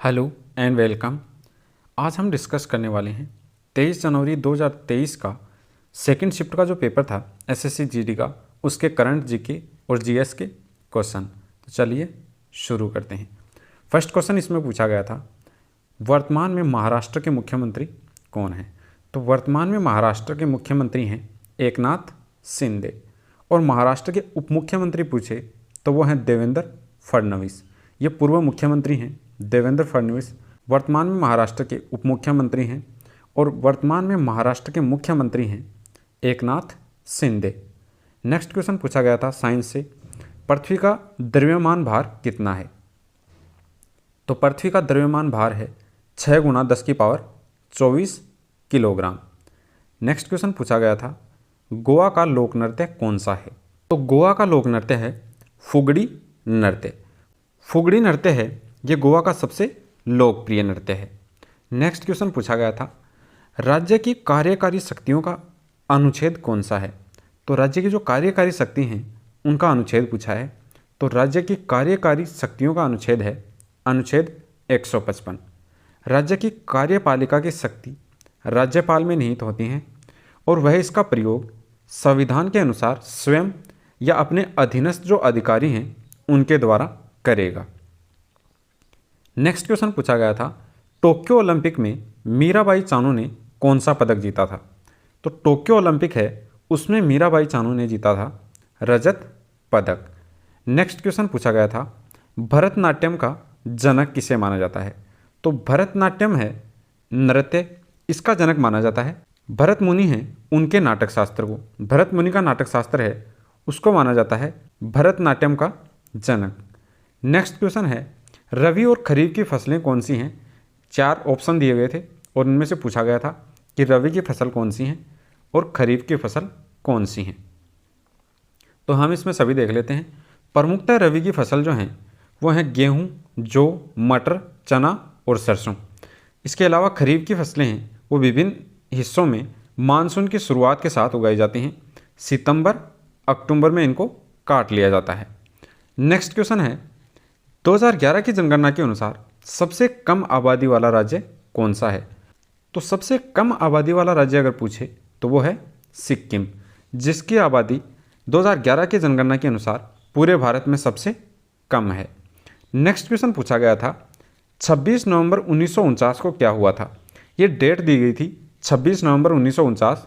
Hello and welcome. आज हम discuss करने वाले हैं 23 जनवरी 2023 का सेकंड शिफ्ट का जो पेपर था एसएससी जीडी का, उसके करंट जीके और जीएस के क्वेश्चन। तो चलिए शुरू करते हैं। फर्स्ट क्वेश्चन इसमें पूछा गया था, वर्तमान में महाराष्ट्र के मुख्यमंत्री कौन हैं? तो वर्तमान में महाराष्ट्र के मुख्यमंत्री हैं एकनाथ शिंदे, और महाराष्ट्र के उप मुख्यमंत्री पूछे तो वो हैं देवेंद्र फडणवीस। ये पूर्व मुख्यमंत्री हैं देवेंद्र फडणवीस, वर्तमान में महाराष्ट्र के उप मुख्यमंत्री हैं, और वर्तमान में महाराष्ट्र के मुख्यमंत्री हैं एकनाथ शिंदे। नेक्स्ट क्वेश्चन पूछा गया था साइंस से, पृथ्वी का द्रव्यमान भार कितना है? तो पृथ्वी का द्रव्यमान भार है 6 × 10⁻24 किलोग्राम। नेक्स्ट क्वेश्चन पूछा गया था, गोवा का लोक नृत्य कौन सा है? तो गोवा का लोक नृत्य है फुगड़ी नृत्य। फुगड़ी नृत्य है ये गोवा का सबसे लोकप्रिय नृत्य है। नेक्स्ट क्वेश्चन पूछा गया था, राज्य की कार्यकारी शक्तियों का अनुच्छेद कौन सा है? तो राज्य की जो कार्यकारी शक्ति हैं उनका अनुच्छेद पूछा है। तो राज्य की कार्यकारी शक्तियों का अनुच्छेद है अनुच्छेद 155। राज्य की कार्यपालिका की शक्ति राज्यपाल में निहित होती हैं और वह इसका प्रयोग संविधान के अनुसार स्वयं या अपने अधीनस्थ जो अधिकारी हैं उनके द्वारा करेगा। नेक्स्ट क्वेश्चन पूछा गया था, टोक्यो ओलंपिक में मीराबाई चानू ने कौन सा पदक जीता था? तो टोक्यो ओलंपिक है उसमें मीराबाई चानू ने जीता था रजत पदक। नेक्स्ट क्वेश्चन पूछा गया था, भरतनाट्यम का जनक किसे माना जाता है? तो भरतनाट्यम है नृत्य, इसका जनक माना जाता है भरत मुनि हैं, उनके नाटक शास्त्र को, भरत मुनि का नाटक शास्त्र है उसको माना जाता है भरतनाट्यम का जनक। नेक्स्ट क्वेश्चन है, रबी और खरीफ की फसलें कौन सी हैं? 4 ऑप्शन दिए गए थे और उनमें से पूछा गया था कि रबी की फसल कौन सी हैं और खरीफ की फसल कौन सी हैं। तो हम इसमें सभी देख लेते हैं। प्रमुखतः रबी की फसल जो हैं वो हैं गेहूँ, जौ, मटर, चना और सरसों। इसके अलावा खरीफ की फसलें हैं वो विभिन्न हिस्सों में मानसून की शुरुआत के साथ उगाई जाती हैं। सितंबर अक्टूबर में इनको काट लिया जाता है। नेक्स्ट क्वेश्चन है, 2011 की जनगणना के अनुसार सबसे कम आबादी वाला राज्य कौन सा है? तो सबसे कम आबादी वाला राज्य अगर पूछे तो वो है सिक्किम, जिसकी आबादी 2011 की जनगणना के अनुसार पूरे भारत में सबसे कम है। नेक्स्ट क्वेश्चन पूछा गया था, 26 नवंबर 1949 को क्या हुआ था? ये डेट दी गई थी 26 नवंबर 1949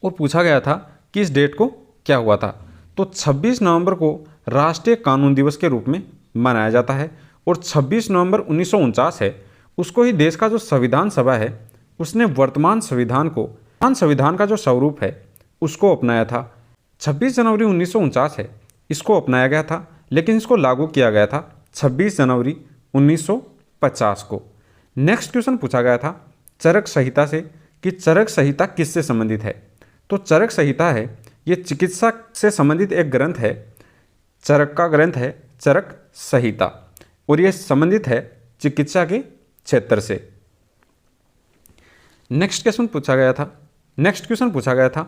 और पूछा गया था कि इस डेट को क्या हुआ था। तो 26 नवंबर को राष्ट्रीय कानून दिवस के रूप में मनाया जाता है, और 26 नवंबर 1949 है उसको ही देश का जो संविधान सभा है उसने वर्तमान संविधान का जो स्वरूप है उसको अपनाया था। 26 जनवरी 1949 है इसको अपनाया गया था, लेकिन इसको लागू किया गया था 26 जनवरी 1950 को। नेक्स्ट क्वेश्चन पूछा गया था चरक संहिता से कि चरक संहिता किससे संबंधित है? तो चरक संहिता है ये चिकित्सा से संबंधित एक ग्रंथ है, चरक का ग्रंथ है चरक संहिता, और ये संबंधित है चिकित्सा के क्षेत्र से। नेक्स्ट क्वेश्चन पूछा गया था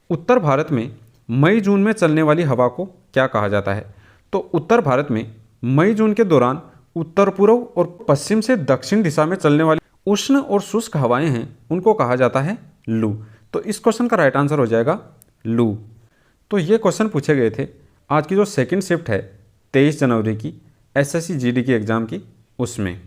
उत्तर भारत में मई जून में चलने वाली हवा को क्या कहा जाता है? तो उत्तर भारत में मई जून के दौरान उत्तर पूर्व और पश्चिम से दक्षिण दिशा में चलने वाली उष्ण और शुष्क हवाएं हैं उनको कहा जाता है लू। तो इस क्वेश्चन का राइट आंसर हो जाएगा लू। तो ये क्वेश्चन पूछे गए थे आज की जो सेकंड शिफ्ट है 23 जनवरी की एसएससी जीडी की एग्ज़ाम की उसमें।